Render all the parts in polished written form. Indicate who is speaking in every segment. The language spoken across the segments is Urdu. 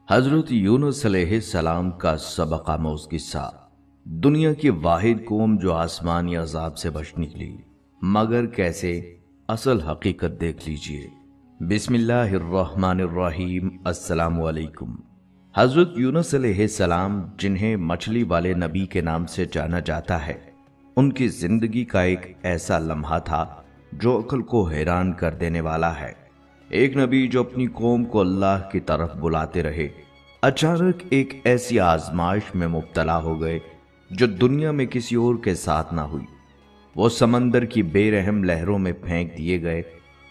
Speaker 1: حضرت یونس علیہ السلام کا سبق آموز قصہ۔ دنیا کی واحد قوم جو آسمانی عذاب سے بچ نکلی، مگر کیسے؟ اصل حقیقت دیکھ لیجئے۔ بسم اللہ الرحمن الرحیم۔ السلام علیکم۔ حضرت یونس علیہ السلام، جنہیں مچھلی والے نبی کے نام سے جانا جاتا ہے، ان کی زندگی کا ایک ایسا لمحہ تھا جو عقل کو حیران کر دینے والا ہے۔ ایک نبی جو اپنی قوم کو اللہ کی طرف بلاتے رہے، اچانک ایک ایسی آزمائش میں مبتلا ہو گئے جو دنیا میں کسی اور کے ساتھ نہ ہوئی۔ وہ سمندر کی بے رحم لہروں میں پھینک دیے گئے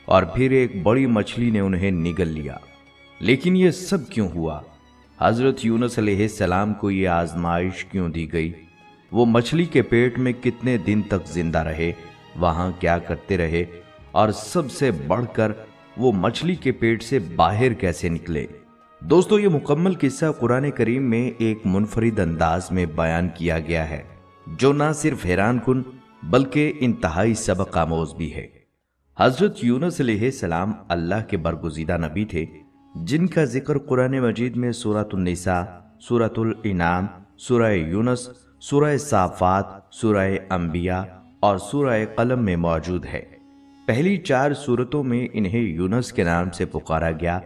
Speaker 1: اور پھر ایک بڑی مچھلی نے انہیں نگل لیا۔ لیکن یہ سب کیوں ہوا؟ حضرت یونس علیہ السلام کو یہ آزمائش کیوں دی گئی؟ وہ مچھلی کے پیٹ میں کتنے دن تک زندہ رہے، وہاں کیا کرتے رہے، اور سب سے بڑھ کر وہ مچھلی کے پیٹ سے باہر کیسے نکلے؟ دوستو، یہ مکمل قصہ قرآن کریم میں ایک منفرد انداز میں بیان کیا گیا ہے، جو نہ صرف حیران کن بلکہ انتہائی سبق آموز بھی ہے۔ حضرت یونس علیہ السلام اللہ کے برگزیدہ نبی تھے، جن کا ذکر قرآن مجید میں سورۃ النساء، سورۃ الانعام، سورہ یونس، سورہ صافات، سورہ انبیاء اور سورہ قلم میں موجود ہے۔ پہلی 4 سورتوں میں انہیں یونس کے نام سے پکارا گیا۔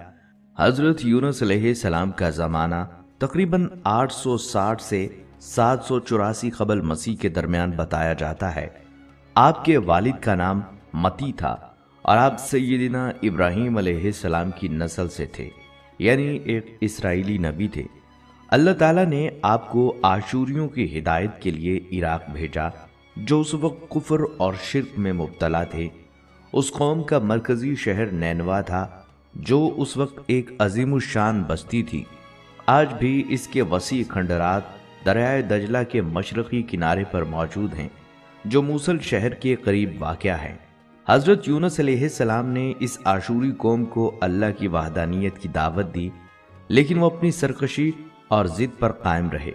Speaker 1: حضرت یونس علیہ السلام کا زمانہ تقریباً 860 سے 784 قبل مسیح کے درمیان بتایا جاتا ہے۔ آپ کے والد کا نام متی تھا اور آپ سیدنا ابراہیم علیہ السلام کی نسل سے تھے، یعنی ایک اسرائیلی نبی تھے۔ اللہ تعالیٰ نے آپ کو آشوریوں کی ہدایت کے لیے عراق بھیجا، جو اس وقت کفر اور شرک میں مبتلا تھے۔ اس قوم کا مرکزی شہر نینوا تھا، جو اس وقت ایک عظیم الشان بستی تھی۔ آج بھی اس کے وسیع کھنڈرات دریائے دجلہ کے مشرقی کنارے پر موجود ہیں، جو موصل شہر کے قریب واقع ہے۔ حضرت یونس علیہ السلام نے اس آشوری قوم کو اللہ کی وحدانیت کی دعوت دی، لیکن وہ اپنی سرکشی اور ضد پر قائم رہے۔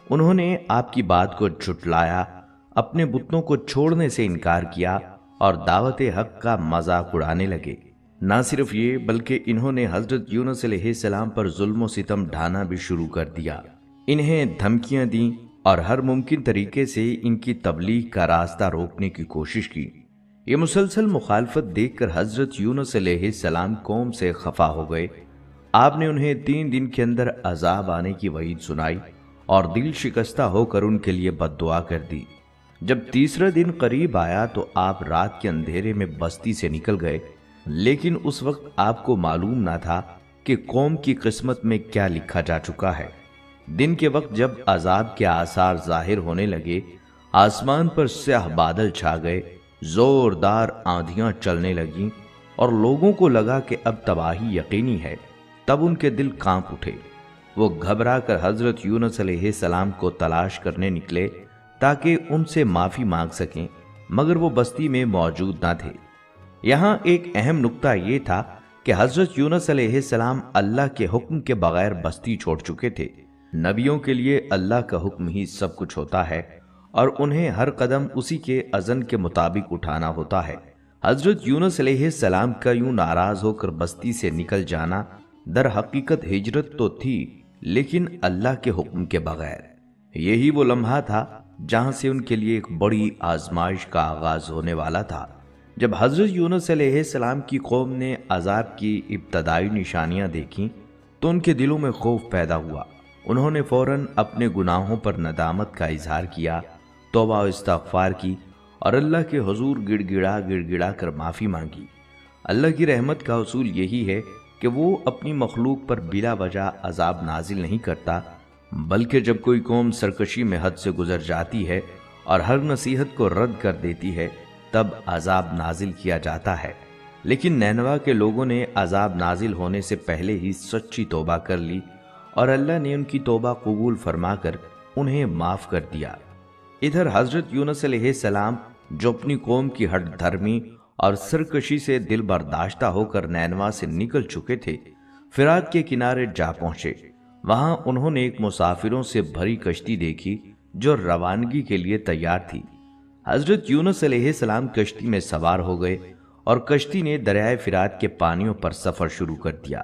Speaker 1: انہوں نے آپ کی بات کو جھٹلایا، اپنے بتوں کو چھوڑنے سے انکار کیا اور دعوت حق کا مذاق اڑانے لگے۔ نہ صرف یہ بلکہ انہوں نے حضرت یونس علیہ السلام پر ظلم و ستم ڈھانا بھی شروع کر دیا۔ انہیں دھمکیاں دیں اور ہر ممکن طریقے سے ان کی تبلیغ کا راستہ روکنے کی کوشش کی۔ یہ مسلسل مخالفت دیکھ کر حضرت یونس علیہ السلام قوم سے خفا ہو گئے۔ آپ نے انہیں 3 دن کے اندر عذاب آنے کی وعید سنائی اور دل شکستہ ہو کر ان کے لیے بد دعا کر دی۔ جب تیسرا دن قریب آیا تو آپ رات کے اندھیرے میں بستی سے نکل گئے، لیکن اس وقت آپ کو معلوم نہ تھا کہ قوم کی قسمت میں کیا لکھا جا چکا ہے۔ دن کے وقت جب عذاب کے آثار ظاہر ہونے لگے، آسمان پر سیاہ بادل چھا گئے، زوردار آندھیاں چلنے لگیں اور لوگوں کو لگا کہ اب تباہی یقینی ہے، تب ان کے دل کانپ اٹھے۔ وہ گھبرا کر حضرت یونس علیہ السلام کو تلاش کرنے نکلے تاکہ ان سے معافی مانگ سکیں، مگر وہ بستی میں موجود نہ تھے۔ یہاں ایک اہم نقطہ یہ تھا کہ حضرت یونس علیہ السلام اللہ کے حکم کے بغیر بستی چھوڑ چکے تھے۔ نبیوں کے لیے اللہ کا حکم ہی سب کچھ ہوتا ہے اور انہیں ہر قدم اسی کے اذن کے مطابق اٹھانا ہوتا ہے۔ حضرت یونس علیہ السلام کا یوں ناراض ہو کر بستی سے نکل جانا در حقیقت ہجرت تو تھی، لیکن اللہ کے حکم کے بغیر۔ یہی وہ لمحہ تھا جہاں سے ان کے لیے ایک بڑی آزمائش کا آغاز ہونے والا تھا۔ جب حضرت یونس علیہ السلام کی قوم نے عذاب کی ابتدائی نشانیاں دیکھیں تو ان کے دلوں میں خوف پیدا ہوا۔ انہوں نے فوراً اپنے گناہوں پر ندامت کا اظہار کیا، توبہ و استغفار کی اور اللہ کے حضور گڑ گڑا کر معافی مانگی۔ اللہ کی رحمت کا اصول یہی ہے کہ وہ اپنی مخلوق پر بلا وجہ عذاب نازل نہیں کرتا، بلکہ جب کوئی قوم سرکشی میں حد سے گزر جاتی ہے اور ہر نصیحت کو رد کر دیتی ہے، تب عذاب نازل کیا جاتا ہے۔ لیکن نینوا کے لوگوں نے عذاب نازل ہونے سے پہلے ہی سچی توبہ کر لی اور اللہ نے ان کی توبہ قبول فرما کر انہیں معاف کر دیا۔ ادھر حضرت یونس علیہ السلام، جو اپنی قوم کی ہٹ دھرمی اور سرکشی سے دل برداشتہ ہو کر نینوا سے نکل چکے تھے، فرات کے کنارے جا پہنچے۔ وہاں انہوں نے ایک مسافروں سے بھری کشتی دیکھی جو روانگی کے لیے تیار تھی۔ حضرت یونس علیہ السلام کشتی میں سوار ہو گئے اور کشتی نے دریائے فرات کے پانیوں پر سفر شروع کر دیا۔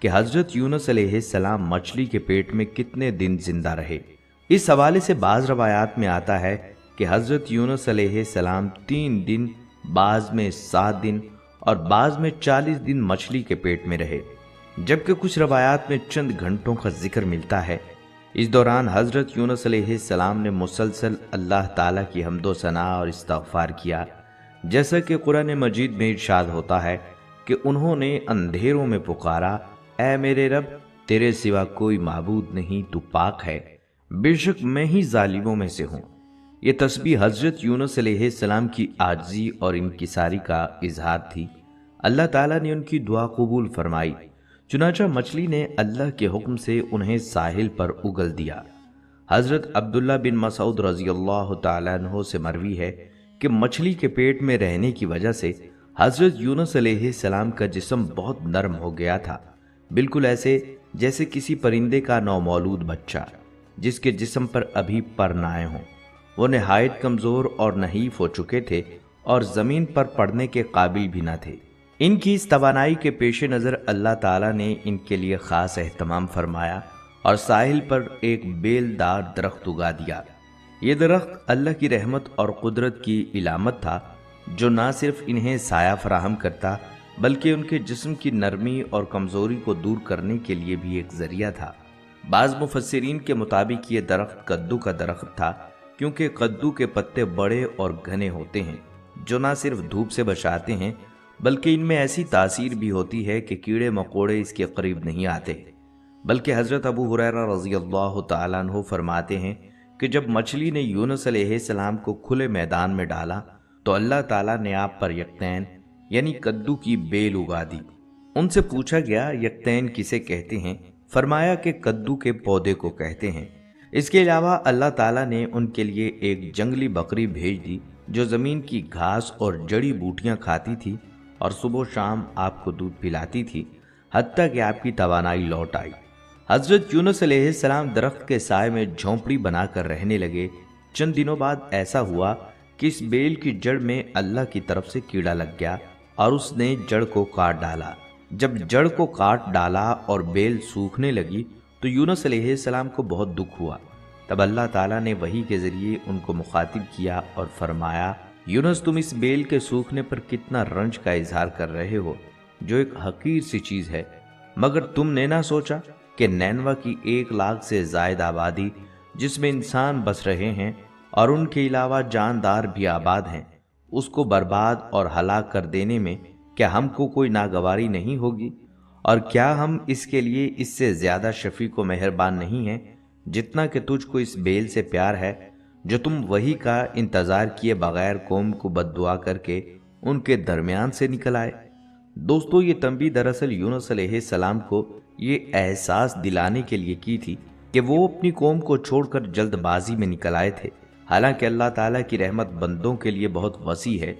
Speaker 1: کہ حضرت یونس علیہ السلام مچھلی کے پیٹ میں کتنے دن زندہ رہے۔ اس حوالے سے بعض روایات میں آتا ہے کہ حضرت یونس علیہ السلام 3 دن، بعض میں 7 دن اور بعض میں 40 دن مچھلی کے پیٹ میں رہے، جبکہ کچھ روایات میں چند گھنٹوں کا ذکر ملتا ہے۔ اس دوران حضرت یونس علیہ السلام نے مسلسل اللہ تعالیٰ کی حمد و ثنا اور استغفار کیا، جیسا کہ قرآن مجید میں ارشاد ہوتا ہے کہ انہوں نے اندھیروں میں پکارا، اے میرے رب، تیرے سوا کوئی معبود نہیں، تو پاک ہے، بے شک میں ہی ظالموں میں سے ہوں۔ یہ تسبیح حضرت یونس علیہ السلام کی عاجزی اور انکساری کا اظہار تھی۔ اللہ تعالیٰ نے ان کی دعا قبول فرمائی، چنانچہ مچھلی نے اللہ کے حکم سے انہیں ساحل پر اگل دیا۔ حضرت عبداللہ بن مسعود رضی اللہ تعالیٰ عنہ سے مروی ہے کہ مچھلی کے پیٹ میں رہنے کی وجہ سے حضرت یونس علیہ السلام کا جسم بہت نرم ہو گیا تھا، بالکل ایسے جیسے کسی پرندے کا نومولود بچہ جس کے جسم پر ابھی پر نہ آئے ہوں۔ وہ نہایت کمزور اور نحیف ہو چکے تھے اور زمین پر پڑنے کے قابل بھی نہ تھے۔ ان کی اس توانائی کے پیش نظر اللہ تعالیٰ نے ان کے لیے خاص اہتمام فرمایا اور ساحل پر ایک بیل دار درخت اگا دیا۔ یہ درخت اللہ کی رحمت اور قدرت کی علامت تھا، جو نہ صرف انہیں سایہ فراہم کرتا بلکہ ان کے جسم کی نرمی اور کمزوری کو دور کرنے کے لیے بھی ایک ذریعہ تھا۔ بعض مفسرین کے مطابق یہ درخت کدو کا درخت تھا، کیونکہ کدو کے پتے بڑے اور گھنے ہوتے ہیں جو نہ صرف دھوپ سے بچاتے ہیں بلکہ ان میں ایسی تاثیر بھی ہوتی ہے کہ کیڑے مکوڑے اس کے قریب نہیں آتے۔ بلکہ حضرت ابو ہریرہ رضی اللہ تعالیٰ عنہ فرماتے ہیں کہ جب مچھلی نے یونس علیہ السلام کو کھلے میدان میں ڈالا تو اللہ تعالیٰ نے آپ پر یقطین یعنی کدو کی بیل اگا دی۔ ان سے پوچھا گیا یقطین کسے کہتے ہیں؟ فرمایا کہ کدو کے پودے کو کہتے ہیں۔ اس کے علاوہ اللہ تعالیٰ نے ان کے لیے ایک جنگلی بکری بھیج دی جو زمین کی گھاس اور جڑی بوٹیاں کھاتی تھی اور صبح و شام آپ کو دودھ پلاتی تھی، حتیٰ کہ آپ کی توانائی لوٹ آئی۔ حضرت یونس علیہ السلام درخت کے سائے میں جھونپڑی بنا کر رہنے لگے۔ چند دنوں بعد ایسا ہوا کہ اس بیل کی جڑ میں اللہ کی طرف سے کیڑا لگ گیا اور اس نے جڑ کو کاٹ ڈالا۔ جب جڑ کو کاٹ ڈالا اور بیل سوکھنے لگی تو یونس علیہ السلام کو بہت دکھ ہوا۔ تب اللہ تعالیٰ نے وحی کے ذریعے ان کو مخاطب کیا اور فرمایا، یونس، تم اس بیل کے سوکھنے پر کتنا رنج کا اظہار کر رہے ہو، جو ایک حقیر سی چیز ہے، مگر تم نے نہ سوچا کہ نینوا کی 1,00,000 سے زائد آبادی جس میں انسان بس رہے ہیں اور ان کے علاوہ جاندار بھی آباد ہیں، اس کو برباد اور ہلاک کر دینے میں کیا ہم کو کوئی ناگواری نہیں ہوگی؟ اور کیا ہم اس کے لیے اس سے زیادہ شفیق و مہربان نہیں ہیں جتنا کہ تجھ کو اس بیل سے پیار ہے جو تم وحی کا انتظار کیے بغیر قوم کو بد دعا کر کے ان کے درمیان سے نکل آئے؟ دوستو، یہ تنبیہ دراصل یونس علیہ السلام کو یہ احساس دلانے کے لیے کی تھی کہ وہ اپنی قوم کو چھوڑ کر جلد بازی میں نکل آئے تھے۔ حالانکہ اللہ تعالیٰ کی رحمت بندوں کے لیے بہت وسیع ہے۔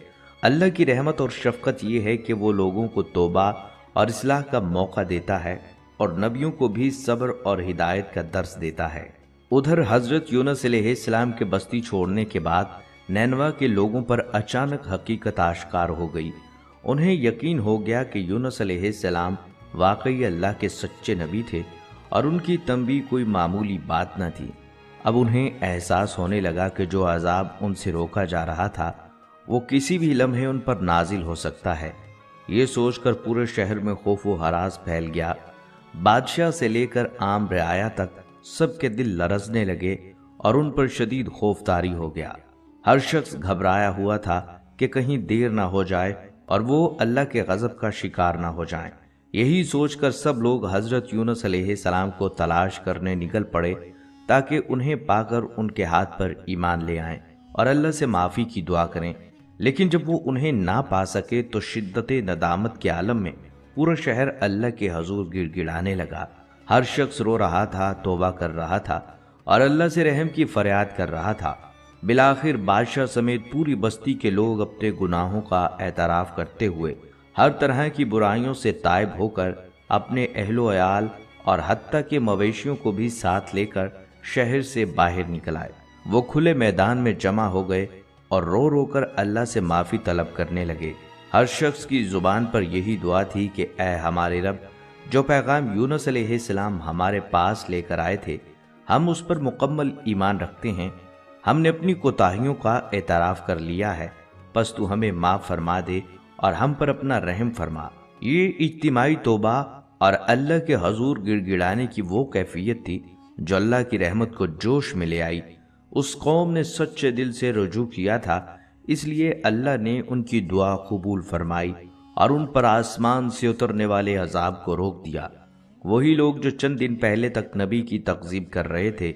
Speaker 1: اللہ کی رحمت اور شفقت یہ ہے کہ وہ لوگوں کو توبہ اور اصلاح کا موقع دیتا ہے اور نبیوں کو بھی صبر اور ہدایت کا درس دیتا ہے۔ ادھر حضرت یونس علیہ السلام کے بستی چھوڑنے کے بعد نینوا کے لوگوں پر اچانک حقیقت آشکار ہو گئی۔ انہیں یقین ہو گیا کہ یونس علیہ السلام واقعی اللہ کے سچے نبی تھے اور ان کی تنبیہ کوئی معمولی بات نہ تھی۔ اب انہیں احساس ہونے لگا کہ جو عذاب ان سے روکا جا رہا تھا وہ کسی بھی لمحے ان پر نازل ہو سکتا ہے۔ یہ سوچ کر پورے شہر میں خوف و ہراس پھیل گیا۔ بادشاہ سے لے کر عام رعایا تک سب کے دل لرزنے لگے اور ان پر شدید خوف طاری ہو گیا۔ ہر شخص گھبرایا ہوا تھا کہ کہیں دیر نہ ہو جائے اور وہ اللہ کے غضب کا شکار نہ ہو جائیں۔ یہی سوچ کر سب لوگ حضرت یونس علیہ السلام کو تلاش کرنے نکل پڑے تاکہ انہیں پا کر ان کے ہاتھ پر ایمان لے آئیں اور اللہ سے معافی کی دعا کریں۔ لیکن جب وہ انہیں نہ پا سکے تو شدت ندامت کے عالم میں پورا شہر اللہ کے حضور گڑ گڑانے لگا۔ ہر شخص رو رہا تھا، توبہ کر رہا تھا اور اللہ سے رحم کی فریاد کر رہا تھا۔ بالآخر بادشاہ سمیت پوری بستی کے لوگ اپنے گناہوں کا اعتراف کرتے ہوئے ہر طرح کی برائیوں سے تائب ہو کر اپنے اہل و عیال اور حتیٰ کہ مویشیوں کو بھی ساتھ لے کر شہر سے باہر نکل آئے۔ وہ کھلے میدان میں جمع ہو گئے اور رو رو کر اللہ سے معافی طلب کرنے لگے۔ ہر شخص کی زبان پر یہی دعا تھی کہ اے ہمارے رب، جو پیغام یونس علیہ السلام ہمارے پاس لے کر آئے تھے ہم اس پر مکمل ایمان رکھتے ہیں۔ ہم نے اپنی کوتاہیوں کا اعتراف کر لیا ہے، پس تو ہمیں معاف فرما دے اور ہم پر اپنا رحم فرما۔ یہ اجتماعی توبہ اور اللہ کے حضور گڑ گڑانے کی وہ کیفیت تھی جو اللہ کی رحمت کو جوش میں لے آئی۔ اس قوم نے سچے دل سے رجوع کیا تھا، اس لیے اللہ نے ان کی دعا قبول فرمائی اور ان پر آسمان سے اترنے والے عذاب کو روک دیا۔ وہی لوگ جو چند دن پہلے تک نبی کی تکذیب کر رہے تھے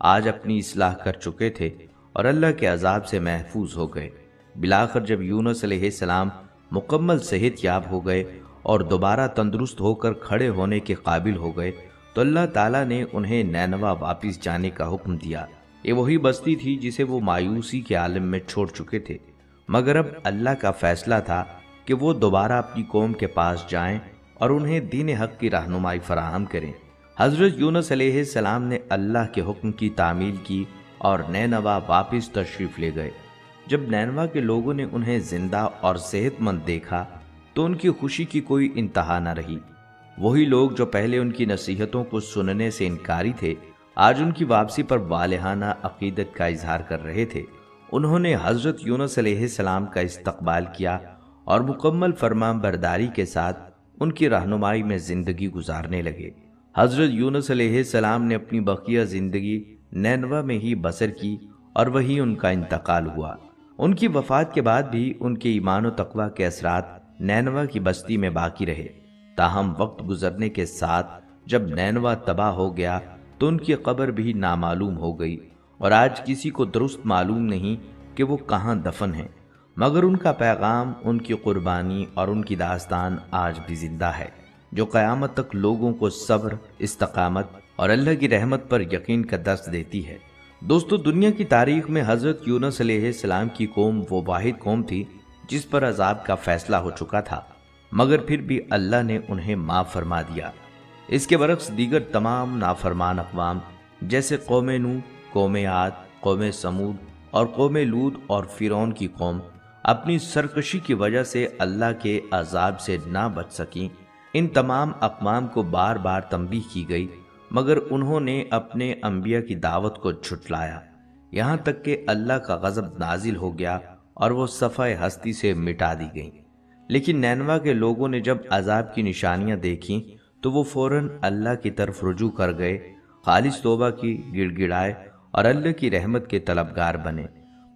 Speaker 1: آج اپنی اصلاح کر چکے تھے اور اللہ کے عذاب سے محفوظ ہو گئے۔ بالآخر جب یونس علیہ السلام مکمل صحت یاب ہو گئے اور دوبارہ تندرست ہو کر کھڑے ہونے کے قابل ہو گئے تو اللہ تعالیٰ نے انہیں نینوا واپس جانے کا حکم دیا۔ یہ وہی بستی تھی جسے وہ مایوسی کے عالم میں چھوڑ چکے تھے، مگر اب اللہ کا فیصلہ تھا کہ وہ دوبارہ اپنی قوم کے پاس جائیں اور انہیں دین حق کی رہنمائی فراہم کریں۔ حضرت یونس علیہ السلام نے اللہ کے حکم کی تعمیل کی اور نینوا واپس تشریف لے گئے۔ جب نینوا کے لوگوں نے انہیں زندہ اور صحت مند دیکھا تو ان کی خوشی کی کوئی انتہا نہ رہی۔ وہی لوگ جو پہلے ان کی نصیحتوں کو سننے سے انکاری تھے آج ان کی واپسی پر والہانہ عقیدت کا اظہار کر رہے تھے۔ انہوں نے حضرت یونس علیہ السلام کا استقبال کیا اور مکمل فرمان برداری کے ساتھ ان کی رہنمائی میں زندگی گزارنے لگے۔ حضرت یونس علیہ السلام نے اپنی بقیہ زندگی نینوا میں ہی بسر کی اور وہیں ان کا انتقال ہوا۔ ان کی وفات کے بعد بھی ان کے ایمان و تقوی کے اثرات نینوا کی بستی میں باقی رہے، تاہم وقت گزرنے کے ساتھ جب نینوا تباہ ہو گیا تو ان کی قبر بھی نامعلوم ہو گئی اور آج کسی کو درست معلوم نہیں کہ وہ کہاں دفن ہیں، مگر ان کا پیغام، ان کی قربانی اور ان کی داستان آج بھی زندہ ہے، جو قیامت تک لوگوں کو صبر، استقامت اور اللہ کی رحمت پر یقین کا درس دیتی ہے۔ دوستو، دنیا کی تاریخ میں حضرت یونس علیہ السلام کی قوم وہ واحد قوم تھی جس پر عذاب کا فیصلہ ہو چکا تھا، مگر پھر بھی اللہ نے انہیں معاف فرما دیا۔ اس کے برعکس دیگر تمام نافرمان اقوام جیسے قوم نوح، قوم عاد، قوم سمود اور قوم لوط اور فرعون کی قوم اپنی سرکشی کی وجہ سے اللہ کے عذاب سے نہ بچ سکیں۔ ان تمام اقوام کو بار بار تنبیہ کی گئی، مگر انہوں نے اپنے انبیاء کی دعوت کو جھٹلایا، یہاں تک کہ اللہ کا غضب نازل ہو گیا اور وہ صفحہ ہستی سے مٹا دی گئیں۔ لیکن نینوا کے لوگوں نے جب عذاب کی نشانیاں دیکھیں تو وہ فوراً اللہ کی طرف رجوع کر گئے، خالص توبہ کی، گڑ گڑائے اور اللہ کی رحمت کے طلبگار بنے۔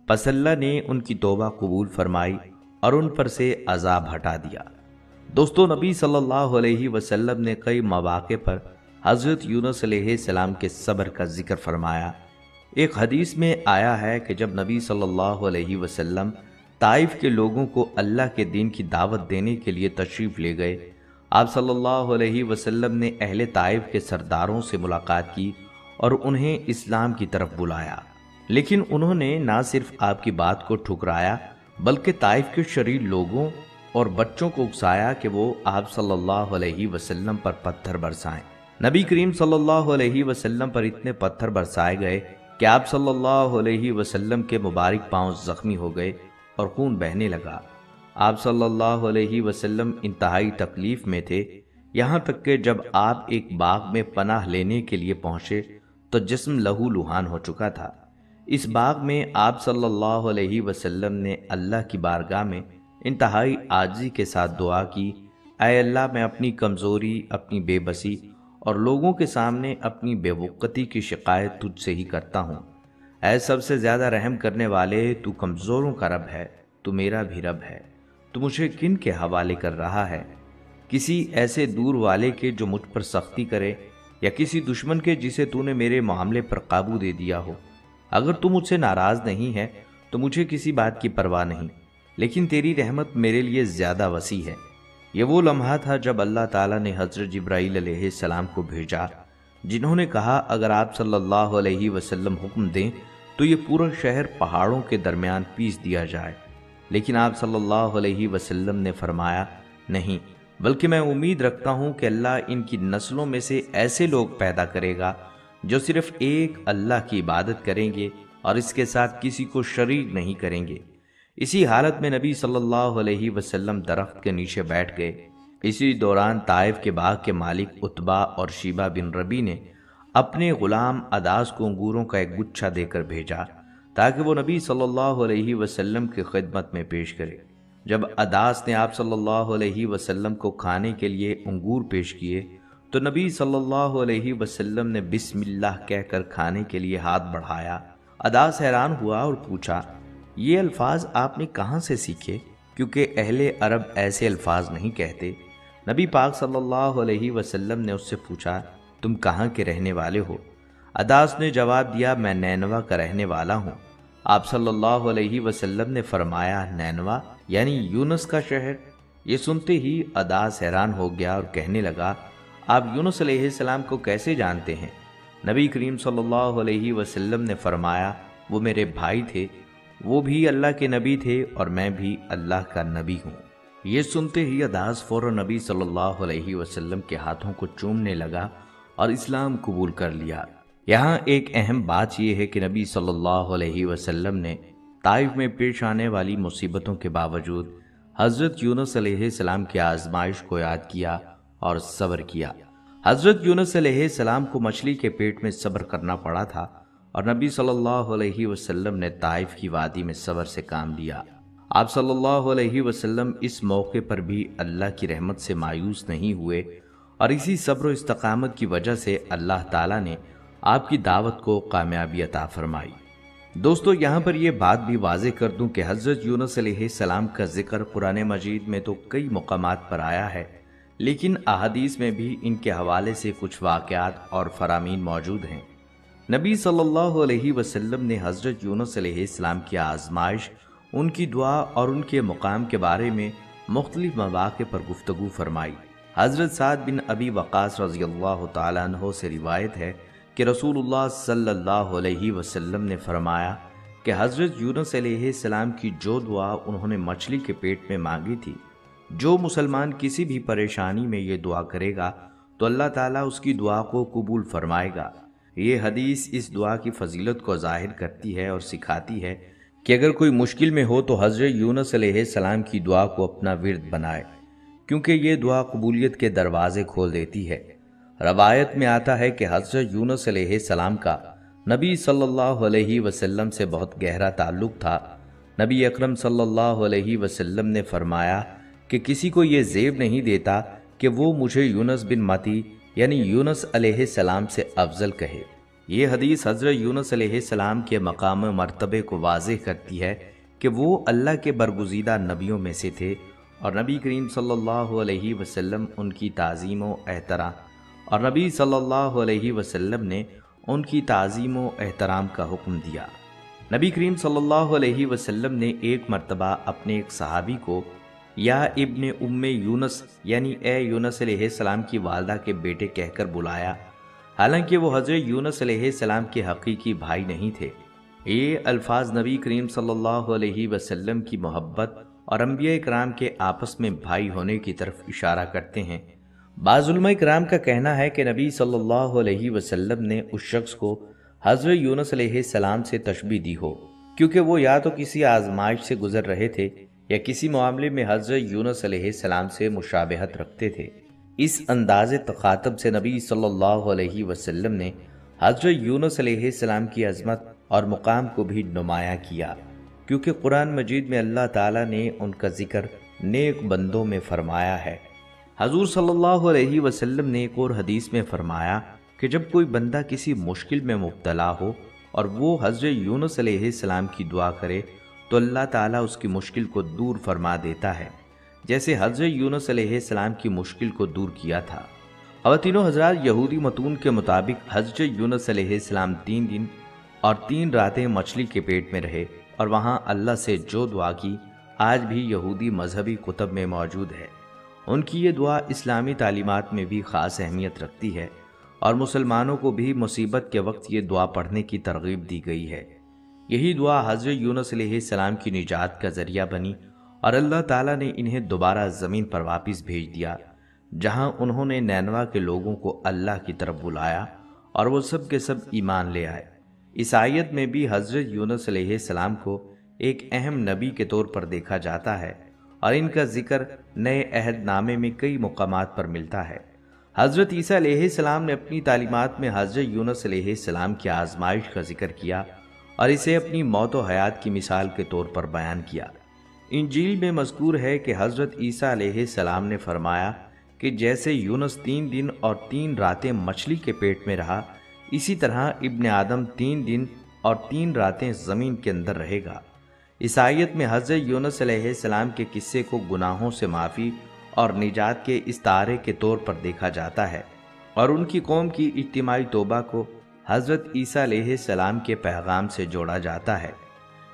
Speaker 1: پس اللہ نے ان کی توبہ قبول فرمائی اور ان پر سے عذاب ہٹا دیا۔ دوستو، نبی صلی اللہ علیہ وسلم نے کئی مواقع پر حضرت یونس علیہ السلام کے صبر کا ذکر فرمایا۔ ایک حدیث میں آیا ہے کہ جب نبی صلی اللہ علیہ وسلم طائف کے لوگوں کو اللہ کے دین کی دعوت دینے کے لیے تشریف لے گئے، آپ صلی اللہ علیہ وسلم نے اہل طائف کے سرداروں سے ملاقات کی اور انہیں اسلام کی طرف بلایا، لیکن انہوں نے نہ صرف آپ کی بات کو ٹھکرایا بلکہ طائف کے شریر لوگوں اور بچوں کو اکسایا کہ وہ آپ صلی اللہ علیہ وسلم پر پتھر برسائیں۔ نبی کریم صلی اللہ علیہ وسلم پر اتنے پتھر برسائے گئے کہ آپ صلی اللہ علیہ وسلم کے مبارک پاؤں زخمی ہو گئے اور خون بہنے لگا۔ آپ صلی اللہ علیہ وسلم انتہائی تکلیف میں تھے، یہاں تک کہ جب آپ ایک باغ میں پناہ لینے کے لیے پہنچے تو جسم لہو لہان ہو چکا تھا۔ اس باغ میں آپ صلی اللہ علیہ وسلم نے اللہ کی بارگاہ میں انتہائی عاجزی کے ساتھ دعا کی، اے اللہ، میں اپنی کمزوری، اپنی بے بسی اور لوگوں کے سامنے اپنی بے وقتی کی شکایت تجھ سے ہی کرتا ہوں۔ اے سب سے زیادہ رحم کرنے والے، تو کمزوروں کا رب ہے، تو میرا بھی رب ہے، تو مجھے کن کے حوالے کر رہا ہے؟ کسی ایسے دور والے کے جو مجھ پر سختی کرے، یا کسی دشمن کے جسے تو نے میرے معاملے پر قابو دے دیا ہو؟ اگر تو مجھ سے ناراض نہیں ہے تو مجھے کسی بات کی پرواہ نہیں، لیکن تیری رحمت میرے لیے زیادہ وسیع ہے۔ یہ وہ لمحہ تھا جب اللہ تعالیٰ نے حضرت جبرائیل علیہ السلام کو بھیجا، جنہوں نے کہا اگر آپ صلی اللہ علیہ وسلم حکم دیں تو یہ پورا شہر پہاڑوں کے درمیان پیس دیا جائے، لیکن آپ صلی اللہ علیہ وسلم نے فرمایا نہیں، بلکہ میں امید رکھتا ہوں کہ اللہ ان کی نسلوں میں سے ایسے لوگ پیدا کرے گا جو صرف ایک اللہ کی عبادت کریں گے اور اس کے ساتھ کسی کو شریک نہیں کریں گے۔ اسی حالت میں نبی صلی اللہ علیہ وسلم درخت کے نیچے بیٹھ گئے۔ اسی دوران طائف کے باغ کے مالک عتبہ اور شیبہ بن ربی نے اپنے غلام اداس کو انگوروں کا ایک گچھا دے کر بھیجا تاکہ وہ نبی صلی اللہ علیہ وسلم کی خدمت میں پیش کرے۔ جب اداس نے آپ صلی اللہ علیہ وسلم کو کھانے کے لیے انگور پیش کیے تو نبی صلی اللہ علیہ وسلم نے بسم اللہ کہہ کر کھانے کے لیے ہاتھ بڑھایا۔ اداس حیران ہوا اور پوچھا، یہ الفاظ آپ نے کہاں سے سیکھے؟ کیونکہ اہل عرب ایسے الفاظ نہیں کہتے۔ نبی پاک صلی اللہ علیہ وسلم نے اس سے پوچھا، تم کہاں کے رہنے والے ہو؟ اداس نے جواب دیا، میں نینوا کا رہنے والا ہوں۔ آپ صلی اللہ علیہ وسلم نے فرمایا، نینوا یعنی یونس کا شہر؟ یہ سنتے ہی اداس حیران ہو گیا اور کہنے لگا، آپ یونس علیہ السلام کو کیسے جانتے ہیں؟ نبی کریم صلی اللہ علیہ وسلم نے فرمایا، وہ میرے بھائی تھے، وہ بھی اللہ کے نبی تھے اور میں بھی اللہ کا نبی ہوں۔ یہ سنتے ہی اداس فوراً نبی صلی اللہ علیہ وسلم کے ہاتھوں کو چومنے لگا اور اسلام قبول کر لیا۔ یہاں ایک اہم بات یہ ہے کہ نبی صلی اللہ علیہ وسلم نے طائف میں پیش آنے والی مصیبتوں کے باوجود حضرت یونس علیہ السلام کی آزمائش کو یاد کیا اور صبر کیا۔ حضرت یونس علیہ السلام کو مچھلی کے پیٹ میں صبر کرنا پڑا تھا اور نبی صلی اللہ علیہ وسلم نے طائف کی وادی میں صبر سے کام لیا۔ آپ صلی اللہ علیہ وسلم اس موقع پر بھی اللہ کی رحمت سے مایوس نہیں ہوئے اور اسی صبر و استقامت کی وجہ سے اللہ تعالیٰ نے آپ کی دعوت کو کامیابی عطا فرمائی۔ دوستو، یہاں پر یہ بات بھی واضح کر دوں کہ حضرت یونس علیہ السلام کا ذکر قرآن مجید میں تو کئی مقامات پر آیا ہے، لیکن احادیث میں بھی ان کے حوالے سے کچھ واقعات اور فرامین موجود ہیں۔ نبی صلی اللہ علیہ وسلم نے حضرت یونس علیہ السلام کی آزمائش، ان کی دعا اور ان کے مقام کے بارے میں مختلف مواقع پر گفتگو فرمائی۔ حضرت سعد بن ابی وقاص رضی اللہ تعالیٰ عنہ سے روایت ہے کہ رسول اللہ صلی اللہ علیہ وسلم نے فرمایا کہ حضرت یونس علیہ السلام کی جو دعا انہوں نے مچھلی کے پیٹ میں مانگی تھی، جو مسلمان کسی بھی پریشانی میں یہ دعا کرے گا تو اللہ تعالیٰ اس کی دعا کو قبول فرمائے گا۔ یہ حدیث اس دعا کی فضیلت کو ظاہر کرتی ہے اور سکھاتی ہے کہ اگر کوئی مشکل میں ہو تو حضرت یونس علیہ السلام کی دعا کو اپنا ورد بنائے، کیونکہ یہ دعا قبولیت کے دروازے کھول دیتی ہے۔ روایت میں آتا ہے کہ حضرت یونس علیہ السلام کا نبی صلی اللہ علیہ وسلم سے بہت گہرا تعلق تھا۔ نبی اکرم صلی اللہ علیہ وسلم نے فرمایا کہ کسی کو یہ زیب نہیں دیتا کہ وہ مجھے یونس بن متی یعنی یونس علیہ السلام سے افضل کہے۔ یہ حدیث حضرت یونس علیہ السلام کے مقام و مرتبے کو واضح کرتی ہے کہ وہ اللہ کے برگزیدہ نبیوں میں سے تھے اور نبی کریم صلی اللہ علیہ وسلم ان کی تعظیم و احترام اور نبی صلی اللہ علیہ وسلم نے ان کی تعظیم و احترام کا حکم دیا۔ نبی کریم صلی اللہ علیہ وسلم نے ایک مرتبہ اپنے ایک صحابی کو یا ابن ام یونس یعنی اے یونس علیہ السلام کی والدہ کے بیٹے کہہ کر بلایا، حالانکہ وہ حضرت یونس علیہ السلام کے حقیقی بھائی نہیں تھے۔ یہ الفاظ نبی کریم صلی اللہ علیہ وسلم کی محبت اور انبیاء کرام کے آپس میں بھائی ہونے کی طرف اشارہ کرتے ہیں۔ بعض علماء کرام کا کہنا ہے کہ نبی صلی اللہ علیہ وسلم نے اس شخص کو حضرت یونس علیہ السلام سے تشبیہ دی ہو، کیونکہ وہ یا تو کسی آزمائش سے گزر رہے تھے یا کسی معاملے میں حضرت یونس علیہ السلام سے مشابہت رکھتے تھے۔ اس انداز تخاطب سے نبی صلی اللہ علیہ وسلم نے حضرت یونس علیہ السلام کی عظمت اور مقام کو بھی نمایاں کیا، کیونکہ قرآن مجید میں اللہ تعالیٰ نے ان کا ذکر نیک بندوں میں فرمایا ہے۔ حضور صلی اللہ علیہ وسلم نے ایک اور حدیث میں فرمایا کہ جب کوئی بندہ کسی مشکل میں مبتلا ہو اور وہ حضرت یونس علیہ السلام کی دعا کرے تو اللہ تعالیٰ اس کی مشکل کو دور فرما دیتا ہے، جیسے حضرت یونس علیہ السلام کی مشکل کو دور کیا تھا۔ خواتین و حضرات، یہودی متون کے مطابق حضرت یونس علیہ السلام 3 دن اور 3 راتیں مچھلی کے پیٹ میں رہے اور وہاں اللہ سے جو دعا کی آج بھی یہودی مذہبی کتب میں موجود ہے۔ ان کی یہ دعا اسلامی تعلیمات میں بھی خاص اہمیت رکھتی ہے اور مسلمانوں کو بھی مصیبت کے وقت یہ دعا پڑھنے کی ترغیب دی گئی ہے۔ یہی دعا حضرت یونس علیہ السلام کی نجات کا ذریعہ بنی اور اللہ تعالیٰ نے انہیں دوبارہ زمین پر واپس بھیج دیا، جہاں انہوں نے نینوا کے لوگوں کو اللہ کی طرف بلایا اور وہ سب کے سب ایمان لے آئے۔ اس آیت میں بھی حضرت یونس علیہ السلام کو ایک اہم نبی کے طور پر دیکھا جاتا ہے اور ان کا ذکر نئے عہد نامے میں کئی مقامات پر ملتا ہے۔ حضرت عیسیٰ علیہ السلام نے اپنی تعلیمات میں حضرت یونس علیہ السلام کی آزمائش کا ذکر کیا اور اسے اپنی موت و حیات کی مثال کے طور پر بیان کیا۔ انجیل میں مذکور ہے کہ حضرت عیسیٰ علیہ السلام نے فرمایا کہ جیسے یونس 3 دن اور 3 راتیں مچھلی کے پیٹ میں رہا، اسی طرح ابن آدم 3 دن اور 3 راتیں زمین کے اندر رہے گا۔ اس آیت میں حضرت یونس علیہ السلام کے قصے کو گناہوں سے معافی اور نجات کے استعارے کے طور پر دیکھا جاتا ہے، اور ان کی قوم کی اجتماعی توبہ کو حضرت عیسیٰ علیہ السلام کے پیغام سے جوڑا جاتا ہے۔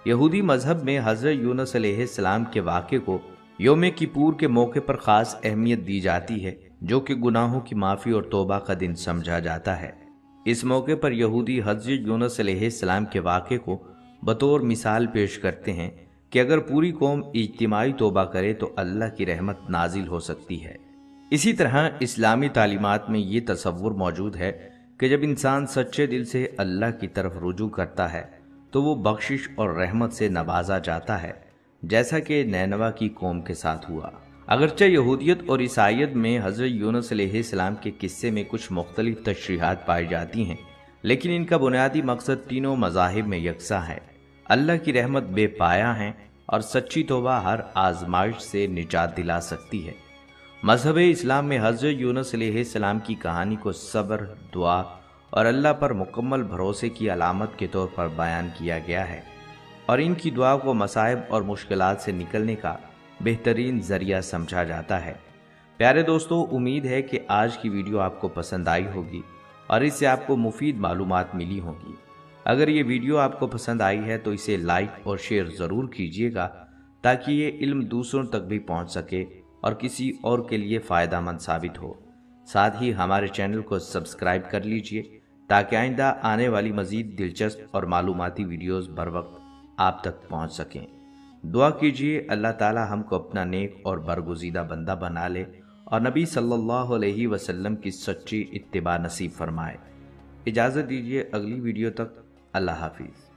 Speaker 1: یہودی مذہب میں حضرت یونس علیہ السلام کے واقعے کو یوم کپور کے موقع پر خاص اہمیت دی جاتی ہے، جو کہ گناہوں کی معافی اور توبہ کا دن سمجھا جاتا ہے۔ اس موقع پر یہودی حضرت یونس علیہ السلام کے واقعے کو بطور مثال پیش کرتے ہیں کہ اگر پوری قوم اجتماعی توبہ کرے تو اللہ کی رحمت نازل ہو سکتی ہے۔ اسی طرح اسلامی تعلیمات میں یہ تصور موجود ہے کہ جب انسان سچے دل سے اللہ کی طرف رجوع کرتا ہے تو وہ بخشش اور رحمت سے نوازا جاتا ہے، جیسا کہ نینوا کی قوم کے ساتھ ہوا۔ اگرچہ یہودیت اور عیسائیت میں حضرت یونس علیہ السلام کے قصے میں کچھ مختلف تشریحات پائی جاتی ہیں، لیکن ان کا بنیادی مقصد تینوں مذاہب میں یکساں ہے۔ اللہ کی رحمت بے پایہ ہے اور سچی توبہ ہر آزمائش سے نجات دلا سکتی ہے۔ مذہب اسلام میں حضرت یونس علیہ السلام کی کہانی کو صبر، دعا اور اللہ پر مکمل بھروسے کی علامت کے طور پر بیان کیا گیا ہے، اور ان کی دعا کو مصائب اور مشکلات سے نکلنے کا بہترین ذریعہ سمجھا جاتا ہے۔ پیارے دوستو، امید ہے کہ آج کی ویڈیو آپ کو پسند آئی ہوگی اور اس سے آپ کو مفید معلومات ملی ہوں گی۔ اگر یہ ویڈیو آپ کو پسند آئی ہے تو اسے لائک اور شیئر ضرور کیجیے گا تاکہ یہ علم دوسروں تک بھی پہنچ سکے اور کسی اور کے لیے فائدہ مند ثابت ہو۔ ساتھ ہی ہمارے چینل کو سبسکرائب کر لیجیے تاکہ آئندہ آنے والی مزید دلچسپ اور معلوماتی ویڈیوز بر وقت آپ تک پہنچ سکیں۔ دعا کیجیے اللہ تعالی ہم کو اپنا نیک اور برگزیدہ بندہ بنا لے اور نبی صلی اللہ علیہ وسلم کی سچی اتباع نصیب فرمائے۔ اجازت دیجیے اگلی ویڈیو تک، اللہ حافظ۔